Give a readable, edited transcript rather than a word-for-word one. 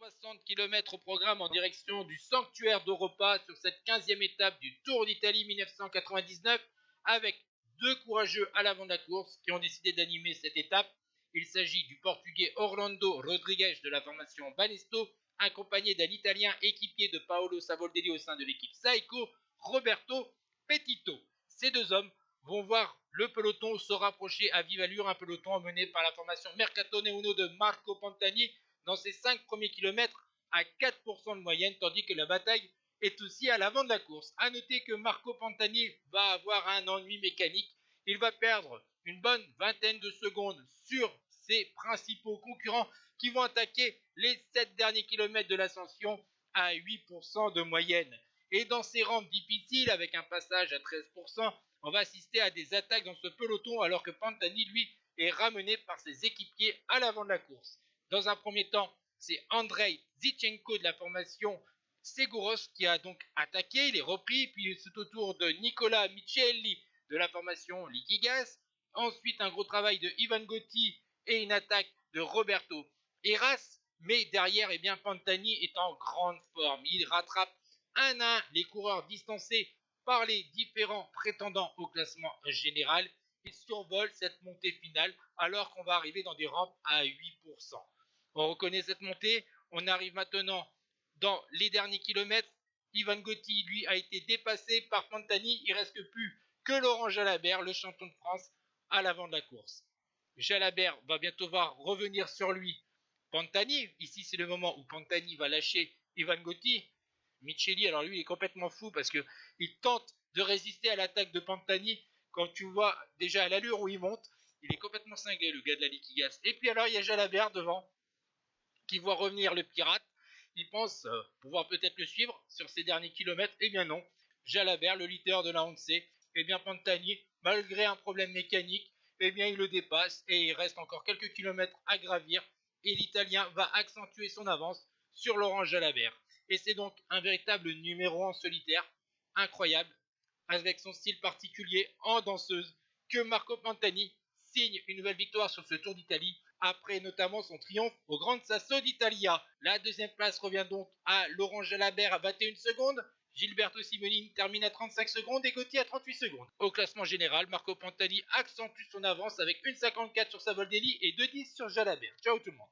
60 km au programme en direction du sanctuaire d'Europa sur cette 15e étape du Tour d'Italie 1999 avec deux courageux à l'avant de la course qui ont décidé d'animer cette étape. Il s'agit du portugais Orlando Rodrigues de la formation Banesto, accompagné d'un italien équipier de Paolo Savoldelli au sein de l'équipe Saeco, Roberto Petito. Ces deux hommes vont voir le peloton se rapprocher à vive allure, un peloton mené par la formation Mercatone Uno de Marco Pantani dans ses 5 premiers kilomètres à 4% de moyenne, tandis que la bataille est aussi à l'avant de la course. A noter que Marco Pantani va avoir un ennui mécanique. Il va perdre une bonne vingtaine de secondes sur ses principaux concurrents qui vont attaquer les 7 derniers kilomètres de l'ascension à 8% de moyenne. Et dans ces rampes difficiles, avec un passage à 13%, on va assister à des attaques dans ce peloton alors que Pantani, lui, est ramené par ses équipiers à l'avant de la course. Dans un premier temps, c'est Andrei Zichenko de la formation Seguros qui a donc attaqué, il est repris, puis c'est au tour de Nicolas Micheli de la formation Liquigas. Ensuite, un gros travail de Ivan Gotti et une attaque de Roberto Heras. Mais derrière, eh bien, Pantani est en grande forme. Il rattrape un à un les coureurs distancés par les différents prétendants au classement général. Il survole cette montée finale alors qu'on va arriver dans des rampes à 8%. On reconnaît cette montée. On arrive maintenant dans les derniers kilomètres. Ivan Gotti, lui, a été dépassé par Pantani. Il ne reste plus que Laurent Jalabert, le champion de France, à l'avant de la course. Jalabert va bientôt voir revenir sur lui Pantani. Ici, c'est le moment où Pantani va lâcher Ivan Gotti. Micheli, alors lui, il est complètement fou parce qu'il tente de résister à l'attaque de Pantani. Quand tu vois déjà à l'allure où il monte, il est complètement cinglé, le gars de la Liquigas. Et puis alors, il y a Jalabert devant qui voit revenir le pirate. Il pense pouvoir peut-être le suivre sur ses derniers kilomètres. Eh bien non, Jalabert, le leader de la Once, eh bien Pantani, malgré un problème mécanique, eh bien il le dépasse et il reste encore quelques kilomètres à gravir. Et l'Italien va accentuer son avance sur Laurent Jalabert. Et c'est donc un véritable numéro en solitaire, incroyable, avec son style particulier en danseuse, que Marco Pantani signe une nouvelle victoire sur ce Tour d'Italie, après notamment son triomphe au Grand Sasso d'Italia. La deuxième place revient donc à Laurent Jalabert à 21 secondes, Gilberto Simonini termine à 35 secondes et Gotti à 38 secondes. Au classement général, Marco Pantani accentue son avance avec 1,54 sur Savoldelli et 2,10 sur Jalabert. Ciao tout le monde.